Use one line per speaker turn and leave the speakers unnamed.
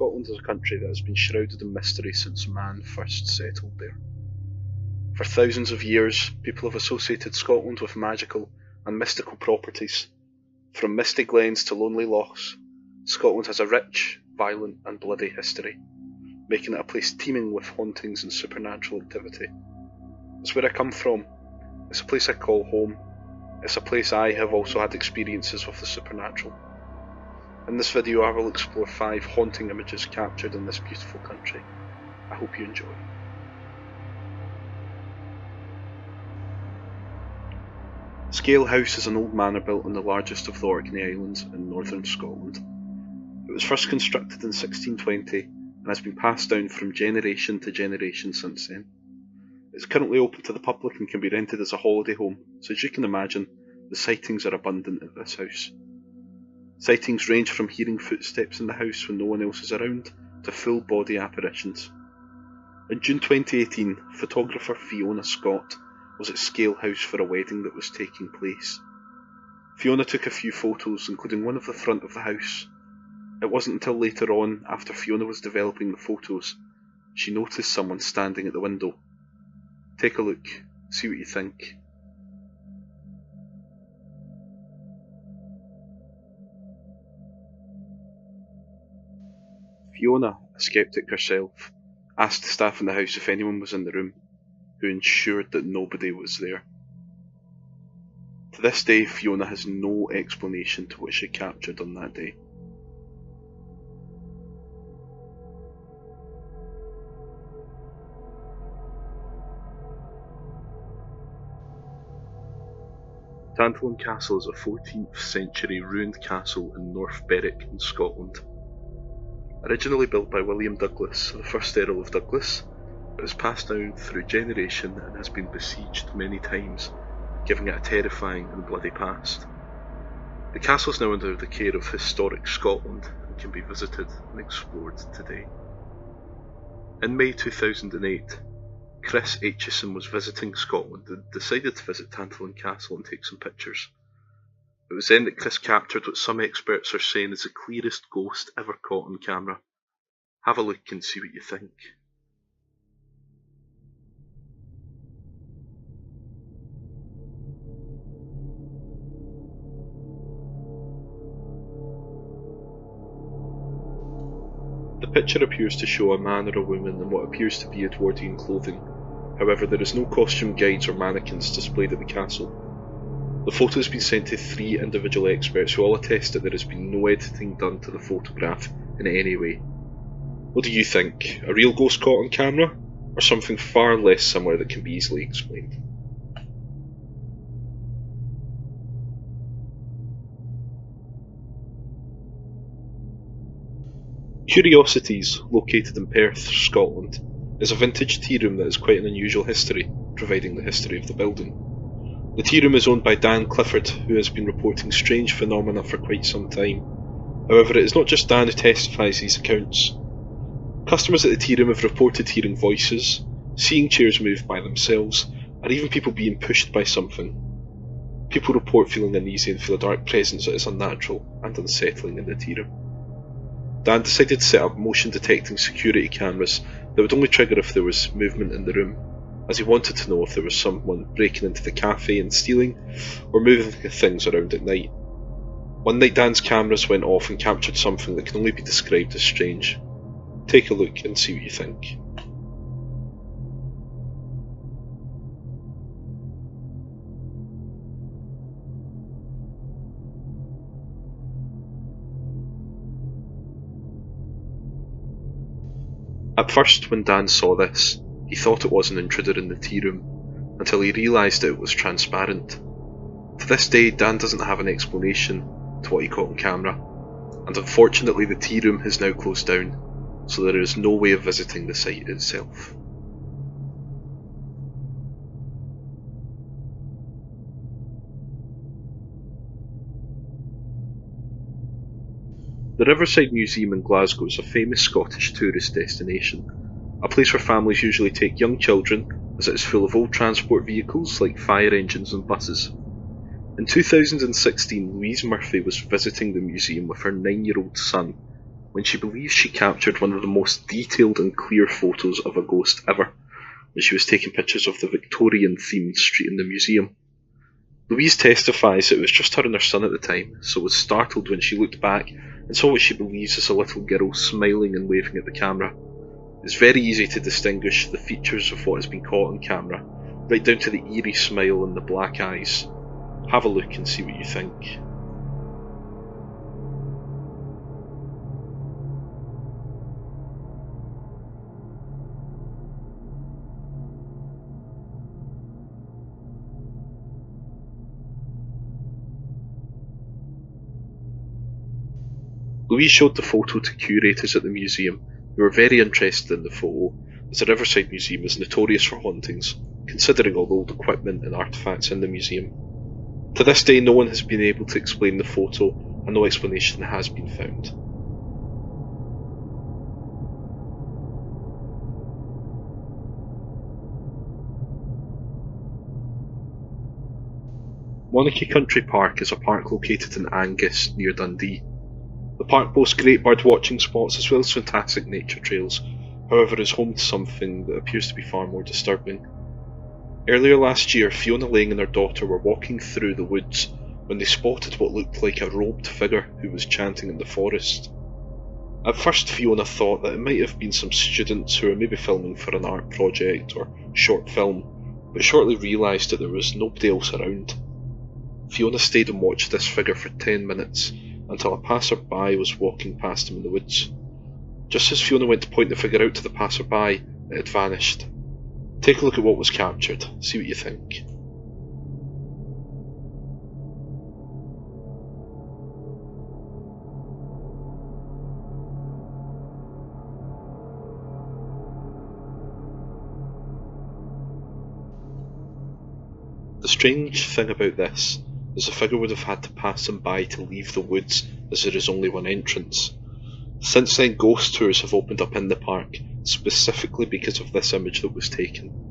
Scotland is a country that has been shrouded in mystery since man first settled there. For thousands of years, people have associated Scotland with magical and mystical properties. From misty glens to lonely lochs, Scotland has a rich, violent and bloody history, making it a place teeming with hauntings and supernatural activity. It's where I come from. It's a place I call home. It's a place I have also had experiences with the supernatural. In this video I will explore 5 haunting images captured in this beautiful country. I hope you enjoy. Scale House is an old manor built on the largest of the Orkney Islands in northern Scotland. It was first constructed in 1620 and has been passed down from generation to generation since then. It is currently open to the public and can be rented as a holiday home, so as you can imagine, the sightings are abundant at this house. Sightings range from hearing footsteps in the house when no one else is around, to full body apparitions. In June 2018, photographer Fiona Scott was at Scale House for a wedding that was taking place. Fiona took a few photos, including one of the front of the house. It wasn't until later on, after Fiona was developing the photos, she noticed someone standing at the window. Take a look, see what you think. Fiona, a skeptic herself, asked the staff in the house if anyone was in the room, who ensured that nobody was there. To this day, Fiona has no explanation to what she captured on that day. Tantallon Castle is a 14th century ruined castle in North Berwick in Scotland. Originally built by William Douglas, the first Earl of Douglas, it has passed down through generation and has been besieged many times, giving it a terrifying and bloody past. The castle is now under the care of Historic Scotland and can be visited and explored today. In May 2008, Chris Aitchison was visiting Scotland and decided to visit Tantallon Castle and take some pictures. It was then that Chris captured what some experts are saying is the clearest ghost ever caught on camera. Have a look and see what you think. The picture appears to show a man or a woman in what appears to be Edwardian clothing. However, there is no costume guides or mannequins displayed at the castle. The photo has been sent to 3 individual experts who all attest that there has been no editing done to the photograph in any way. What do you think? A real ghost caught on camera? Or something far less similar that can be easily explained? Curiosities, located in Perth, Scotland, is a vintage tea room that has quite an unusual history, providing the history of the building. The tea room is owned by Dan Clifford, who has been reporting strange phenomena for quite some time. However, it is not just Dan who testifies these accounts. Customers at the tea room have reported hearing voices, seeing chairs move by themselves, or even people being pushed by something. People report feeling uneasy and feel a dark presence that is unnatural and unsettling in the tea room. Dan decided to set up motion detecting security cameras that would only trigger if there was movement in the room, as he wanted to know if there was someone breaking into the cafe and stealing, or moving things around at night. One night Dan's cameras went off and captured something that can only be described as strange. Take a look and see what you think. At first, when Dan saw this, he thought it was an intruder in the tea room, until he realised that it was transparent. To this day, Dan doesn't have an explanation to what he caught on camera, and unfortunately the tea room has now closed down, so there is no way of visiting the site itself. The Riverside Museum in Glasgow is a famous Scottish tourist destination, a place where families usually take young children, as it is full of old transport vehicles like fire engines and buses. In 2016, Louise Murphy was visiting the museum with her 9-year-old son when she believes she captured one of the most detailed and clear photos of a ghost ever, when she was taking pictures of the Victorian-themed street in the museum. Louise testifies that it was just her and her son at the time, so was startled when she looked back and saw what she believes is a little girl smiling and waving at the camera. It's very easy to distinguish the features of what has been caught on camera, right down to the eerie smile and the black eyes. Have a look and see what you think. Louise showed the photo to curators at the museum, who were very interested in the photo, as the Riverside Museum is notorious for hauntings, considering all the old equipment and artefacts in the museum. To this day, no one has been able to explain the photo, and no explanation has been found. Monarchy Country Park is a park located in Angus, near Dundee. The park boasts great bird watching spots as well as fantastic nature trails, however is home to something that appears to be far more disturbing. Earlier last year, Fiona Lang and her daughter were walking through the woods when they spotted what looked like a robed figure who was chanting in the forest. At first, Fiona thought that it might have been some students who were maybe filming for an art project or short film, but shortly realised that there was nobody else around. Fiona stayed and watched this figure for 10 minutes, until a passer-by was walking past him in the woods. Just as Fiona went to point the figure out to the passer-by, it had vanished. Take a look at what was captured, see what you think. The strange thing about this is the figure would have had to pass him by to leave the woods, as there is only one entrance. Since then, ghost tours have opened up in the park, specifically because of this image that was taken.